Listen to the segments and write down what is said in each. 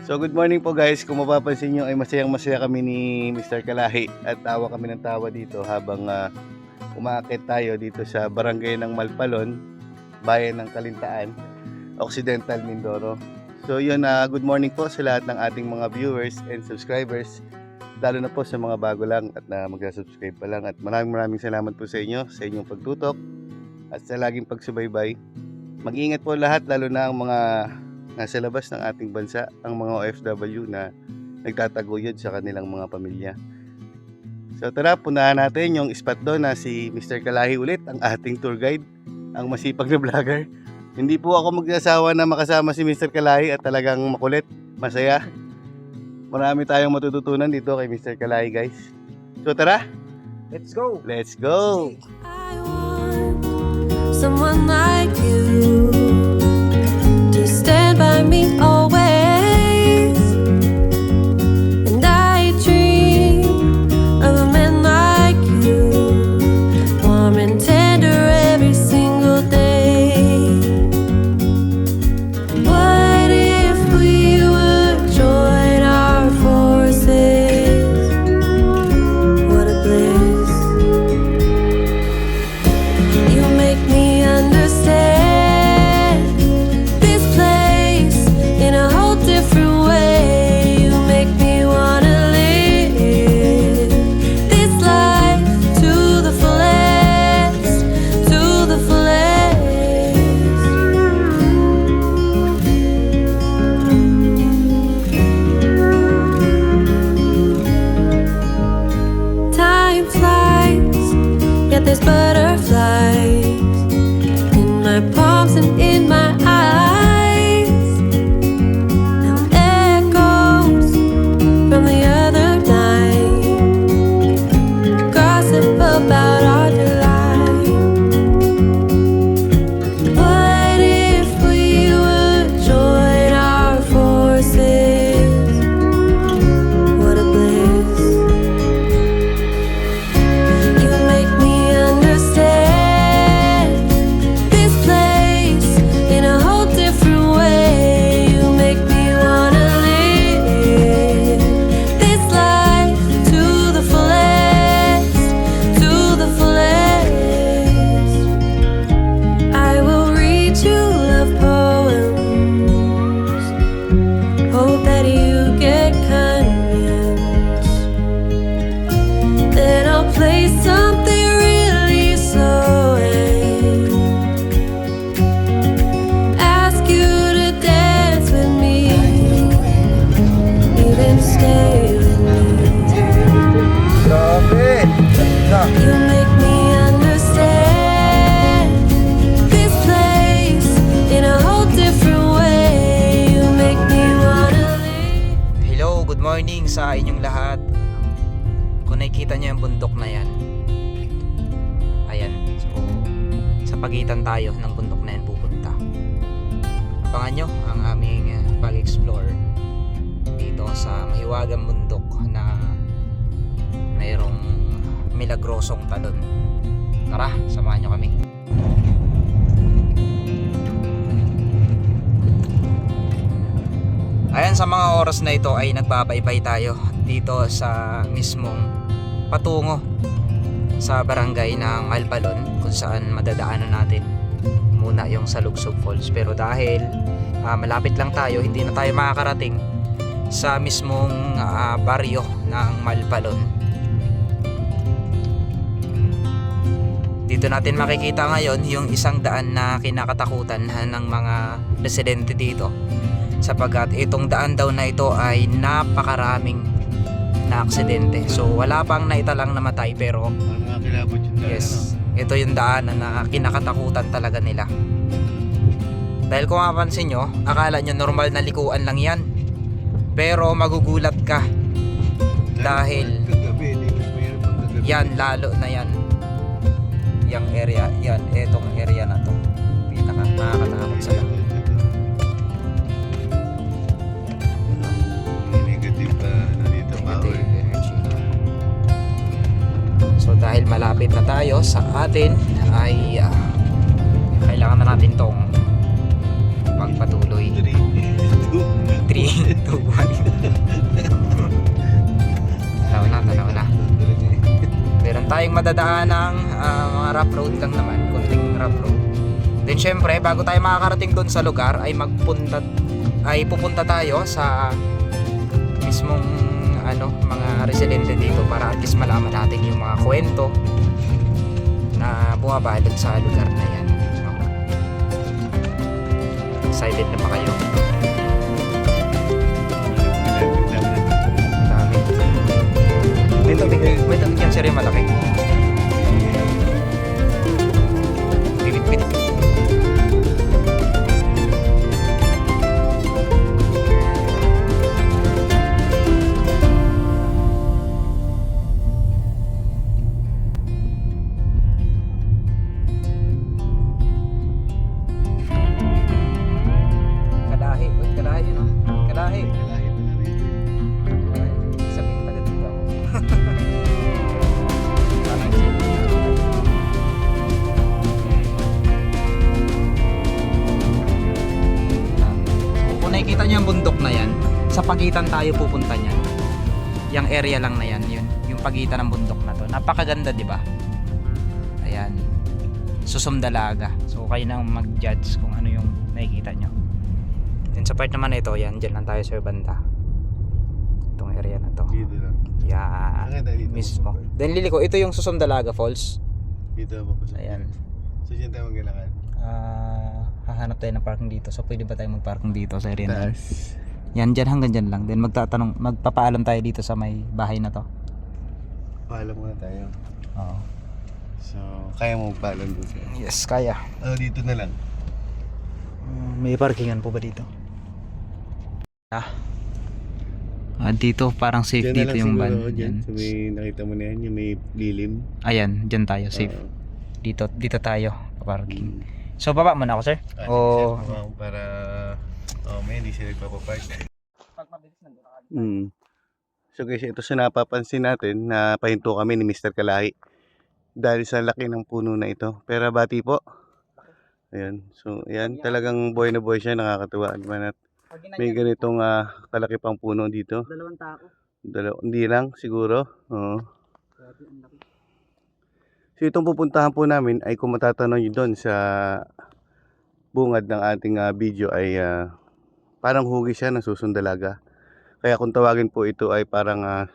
So good morning po guys. Kung mapapansin nyo ay masayang-masaya kami ni Mr. Kalahi at tawa kami ng tawa dito habang umaakit tayo dito sa barangay ng Malpalon, bayan ng Kalintaan, Occidental Mindoro. So yun, good morning po sa lahat ng ating mga viewers and subscribers, lalo na po sa mga bago lang at na mag-subscribe pa lang, at maraming salamat po sa inyo, sa inyong pagtutok at sa laging pagsubaybay. Mag-iingat po lahat, lalo na ang mga nasa labas ng ating bansa, ang mga OFW na nagtataguyod sa kanilang mga pamilya. So tara, punahan natin yung spot doon na si Mr. Kalahi ulit, ang ating tour guide, ang masipag na vlogger. Hindi po ako magsasawa na makasama si Mr. Kalahi at talagang makulit, masaya. Marami tayong matututunan dito kay Mr. Kalahi guys. So tara, Let's go! let's go! I want someone like you to stand by me always, and I dream of a man like you, warm and tender every single day. What if we would join our forces? What a bliss. You make me understand this place in a whole different way. You make me wanna live this life to the fullest, to the fullest. Time flies, yet there's butterflies in my palms and in my eyes. Now echoes from the other night gossip about our delight. What if we would join our forces? What a bliss. You make me understand this place in a whole different way. You make me wanna live this life to the fullest, to the fullest. I will read you love poems, hope that you get convinced. Then I'll play something really slow and ask you to dance with me, even stay with me. Grabe! Ganda! You make me understand this place in a whole different way. You make me wanna live. Hello, good morning sa inyong lahat. Kung nakikita nyo yung bundok na yan, ayan, so sa pagitan tayo ng bundok na yan pupunta. Abangan nyo ang aming pag-explore dito sa mahiwagang bundok na mayroong milagrosong talon. Tara, samahan nyo kami. Ayan, sa mga oras na ito ay nagbabaybay tayo dito sa mismong patungo sa barangay ng Malpalon, kung saan madadaanan natin muna yung Salugsog Falls. Pero dahil malapit lang tayo, hindi na tayo makakarating sa mismong baryo ng Malpalon. Dito natin makikita ngayon yung isang daan na kinakatakutan ng mga residente dito, sapagkat itong daan daw na ito ay napakaraming na aksidente. So wala pang naitalang namatay, pero yes, ito yung daan na kinakatakutan talaga nila. Dahil kung mapansin nyo, akala nyo normal na likuan lang yan, pero magugulat ka dahil yan, lalo na yan, yung area, yan, etong area na to, pinaka nakakatakot sa lahat. Negative energy. So dahil malapit na tayo sa atin, ay kailangan na natin tong pagpatuloy. 3, 2, 1. madadaanang mga rough road lang naman, konting rough road. Then syempre, bago tayo makakarating doon sa lugar ay pupunta tayo sa mismong mga residente dito para at least malaman natin yung mga kwento na bumabalot sa lugar na yan. So, excited na ba kayo? Dami. May tubig yan, sir, yung malaki. Pilipit. Kalahi yun, oh. Kalahi. Sabihin taga dito ako. Kung nakikita niyo yung bundok na yan, sa pagitan tayo pupunta niyan. Yung area lang na yan, yun. Yung pagitan ng bundok na to. Napakaganda, di ba? Ayan. Susumdalaga. So kayo nang mag-judge kung ano yung nakikita nyo. Then sa part naman na ito, yan, dyan lang tayo sa banda. Itong area na to. Dito lang. Yan, Dito mismo. Then liliko, ito yung Susumdalaga Falls. Dito pa pa. Ayan. So dyan tayo maglalakad. Hahanap tayo ng parking dito. So pwede ba tayo mag-parking dito sa area na to? Taas. Yan, dyan hanggang dyan lang. Then magpapaalam tayo dito sa may bahay na to. Paalam muna tayo. Oo. So, kaya mo magpaalam dun siya. Yes, kaya. Dito na lang. May parkingan po ba dito? Dito parang safe Dyan na dito lang yung siguro, van. dyan. Yan. So may nakita mo na yan, yung may lilim. Ayan, dyan tayo safe. Oo. Dito tayo parking. So baba muna ako, sir. O Para may hindi sila nagpapapark. pag mabilis nandun ka. So guys, ito sa napapansin natin na pahinto kami ni Mr. Kalahi dahil sa laki ng puno na ito. Pero bati po. Ayan. So ayan, talagang buhay na buhay siya, nakakatuwa naman at may ganitong kalaki pang puno dito. Dalawang tao. Hindi lang siguro. Oo. Grabe, ang laki. So itong pupuntahan po namin ay kung matatanong nyo doon sa bungad ng ating video ay parang hugis siya ng Susumdalaga. Kaya kung tawagin po ito ay parang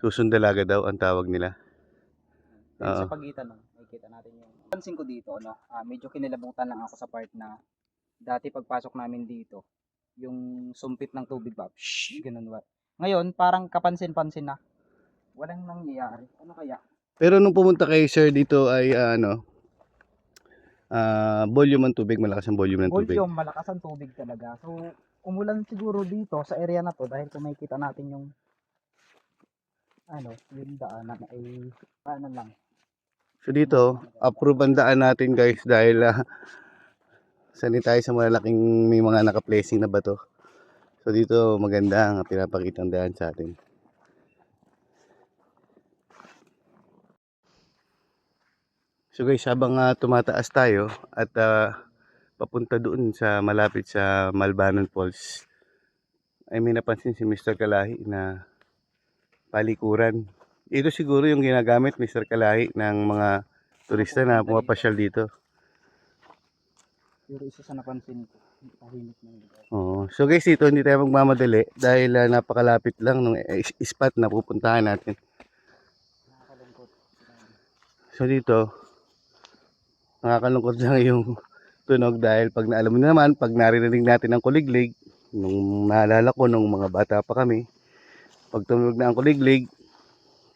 Susumdalaga daw ang tawag nila. Then sa pagitan nun, makikita natin yung pansin ko dito, medyo kinilabutan lang ako sa part na dati pagpasok namin dito, yung sumpit ng tubig ba, ganun ba. Ngayon, parang kapansin-pansin na. Walang nangyayari. Ano kaya? Pero nung pumunta kay sir dito ay volume ng tubig, malakas ang volume ng tubig. Volume, malakas ang tubig talaga. So, umulan siguro dito sa area na to dahil kung makikita natin yung yung daanan ay paano lang. So dito, approve ang daan natin guys dahil sanay tayo sa malalaking may mga naka-placing na bato. So dito maganda ang pinapakitang daan sa atin. So guys, habang tumataas tayo at papunta doon sa malapit sa Malbanon Falls, ay may napansin si Mr. Kalahi na palikuran. Ito siguro yung ginagamit Mr. Kalahi ng mga turista na pumapasyal dito. Pero isa sa napansin ko, tahimik ng lugar. Oo. So guys, dito hindi tayo magmamadali dahil napakalapit lang ng spot na pupuntahan natin. Nakakalungkot. So dito, nakakalungkot lang yung tunog dahil pag alam mo naman, pag narinig natin ang kuliglig, nung naalala ko nung mga bata pa kami, pag tumunog na ang kuliglig,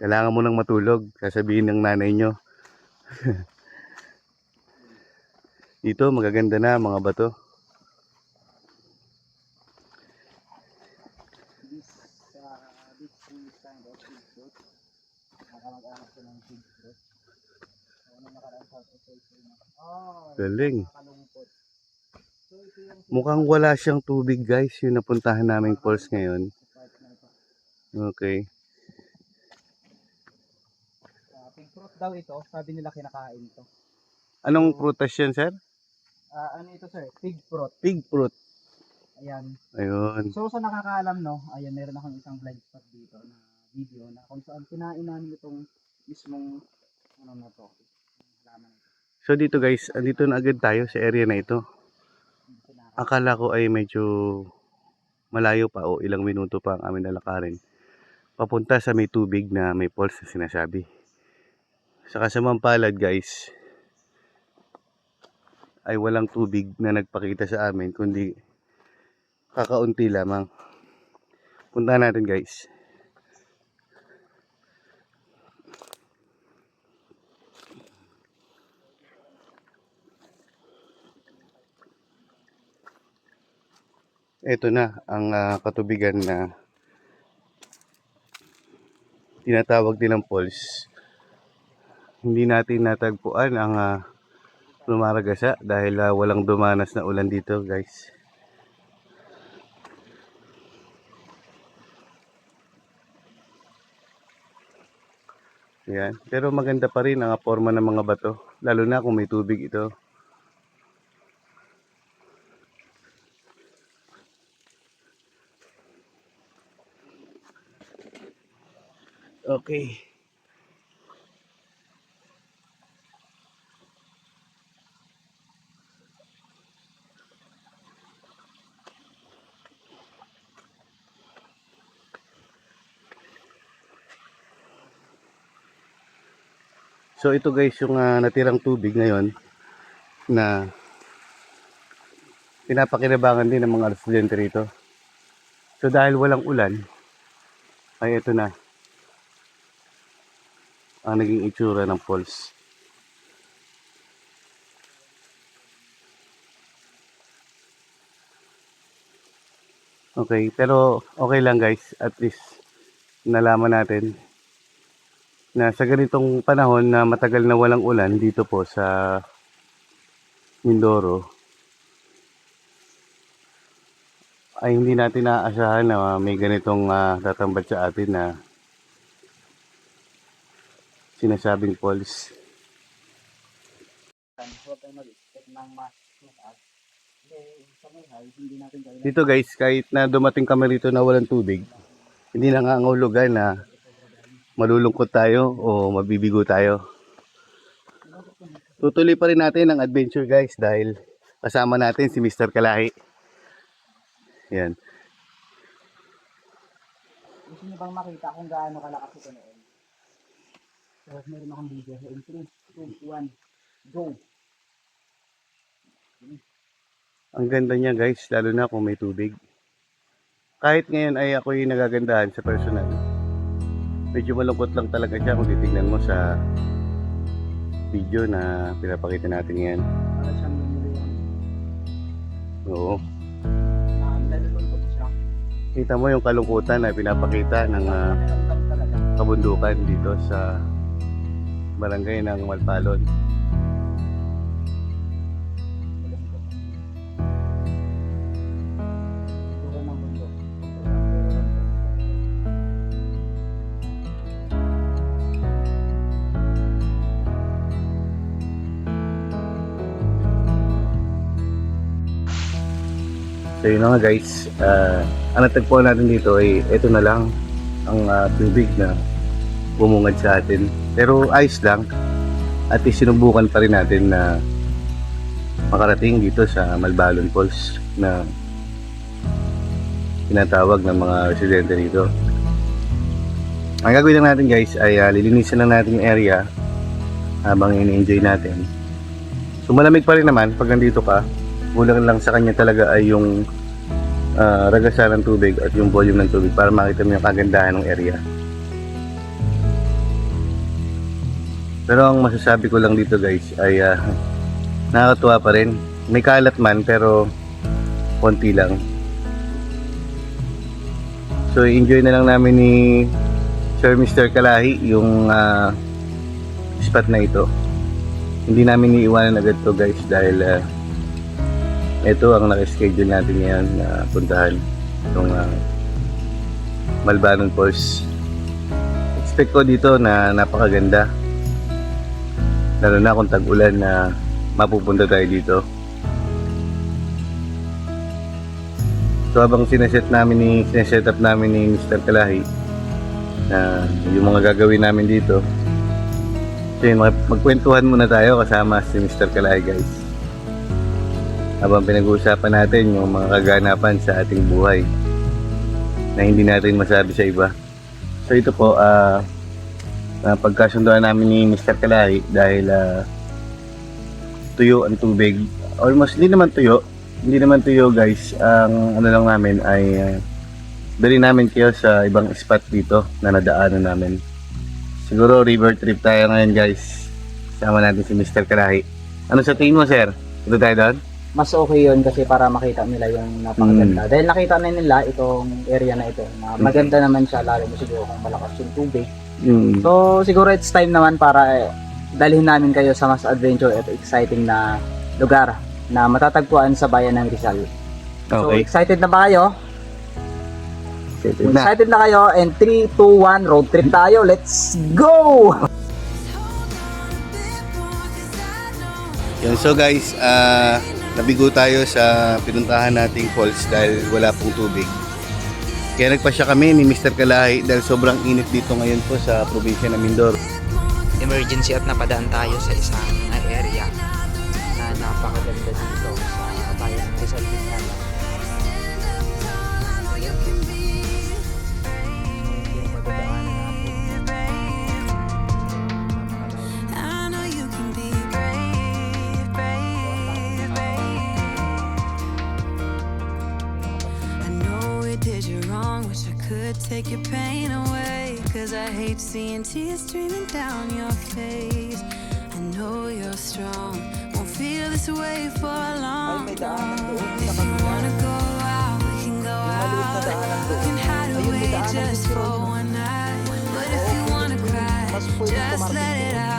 kailangan mo nang matulog, sasabihin ng nanay nyo. Dito magaganda na mga bato. This kind of seed fruit, nakamag-anak ko ng seed fruit. Ano nakaraan sa Galing. nakakalungkot. So ito yung Mukhang wala siyang tubig guys, yung napuntahan naming falls ngayon. part na ito. Okay. Pig fruit daw ito, sabi nila kinakain to. Anong prutas yan, sir? Ano ito sir? Pig fruit. Pig fruit. Ayan. Ayun. So sa nakakaalam no, ayan meron akong isang blind spot dito na video na kung saan kinain namin itong mismong ano na to. Halaman. So dito guys, andito na agad tayo sa area na ito. Akala ko ay medyo malayo pa o ilang minuto pa ang amin lalakarin. Papunta sa may tubig na may falls na sinasabi. Sa kasamang palad guys, ay walang tubig na nagpakita sa amin kundi kakaunti lamang. Punta natin guys. Ito na ang katubigan na tinatawag nilang falls. Hindi natin natagpuan ang Lumaragasa dahil walang dumanas na ulan dito guys. Yan. Pero maganda pa rin ang forma ng mga bato, lalo na kung may tubig ito. Okay. So ito guys yung natirang tubig ngayon na pinapakinabangan din ng mga estudyante rito. So dahil walang ulan, ay ito na ang naging itsura ng falls. Okay, pero okay lang guys, at least nalaman natin na sa ganitong panahon na matagal na walang ulan dito po sa Mindoro ay hindi natin naaasahan na may ganitong tatambad sa atin na sinasabing falls. Huwag tayo mag-expect ng mas mataas. Sa Mayhay, hindi natin gawin. Dito guys, kahit na dumating kami rito na walang tubig, hindi nangangahulugan na malulungkot tayo o mabibigo tayo. Tutuloy pa rin natin ang adventure guys dahil kasama natin si Mr. Kalahi. Yan. Gusto niyo bang makita kung gaano kalakas ito noon? So, meron akong video. In 3, 2, 1, go! Ang ganda niya guys, lalo na kung may tubig. Kahit ngayon ay ako'y nagagandahan sa personal. Medyo malungkot lang talaga siya kung titignan mo sa video na pinapakita natin yan. Para siyang lumuluwang. Oo. Nalulungkot siya. Kita mo yung kalungkutan na pinapakita ng Naramdam talaga. kabundukan dito sa barangay ng Malpalon. Malungkot. Siguro ng mundo. So yun na nga guys, ang natagpuan natin dito ay ito na lang ang tubig na bumungad sa atin. Pero ayos lang at sinubukan pa rin natin na makarating dito sa Malbalon Falls na tinatawag ng mga residente dito. Ang gagawin lang natin guys ay lilinisin lang natin yung area habang ini-enjoy natin. So malamig pa rin naman pag nandito ka. Kulang lang sa kanya talaga ay yung ragasan ng tubig at yung volume ng tubig para makita mo yung kagandahan ng area. Pero ang masasabi ko lang dito guys ay nakakatuwa pa rin. May kalat man pero konti lang. So enjoy na lang namin ni Sir Mr. Kalahi yung spot na ito. Hindi namin iiwanan agad to guys dahil ito ang naka-schedule natin ngayon na puntahan itong Malbalon Falls. Expect ko dito na napakaganda, lalo na kung tag-ulan na mapupunta tayo dito. So habang sineset up namin ni Mr. Kalahi na yung mga gagawin namin dito So yun, magkwentuhan muna tayo kasama si Mr. Kalahi guys. Habang pinag-uusapan natin yung mga kaganapan sa ating buhay na hindi natin masabi sa iba. So ito po, pagkasunduan namin ni Mr. Kalahi dahil tuyo ang tubig. Almost, hindi naman tuyo guys. Ang ano lang namin ay dali namin kayo sa ibang spot dito na nadaanan namin. Siguro river trip tayo ngayon guys. Sama natin si Mr. Kalahi. Ano sa tingin mo sir? Ito tayo doon? Mas okay yun kasi para makita nila yung napakaganda. Dahil nakita na nila itong area na ito. Na maganda naman siya, lalo mo siguro kung malakas yung tubig. So siguro it's time naman para dalhin namin kayo sa mas adventure at exciting na lugar na matatagpuan sa bayan ng Rizal. So Okay. excited na ba kayo? Excited na. Excited na kayo? And 3, 2, 1, road trip tayo. Let's go! Yan, so guys, nabigo tayo sa pinuntahan nating falls dahil wala pong tubig. Kaya nagpasya kami ni Mr. Kalahi dahil sobrang init dito ngayon po sa probinsya ng Mindoro. Emergency at napadaan tayo sa isang area na napakaganda dito sa bayan ng Rizal Mindanao. I know you can be brave, brave, brave. I know it did you wrong, wish I could take your pain away. Cause I hate seeing tears streaming down your face. I know you're strong, won't feel this way for long. If you wanna go out, we can go out. We can hide away just for one night. But if you wanna cry, just let it out.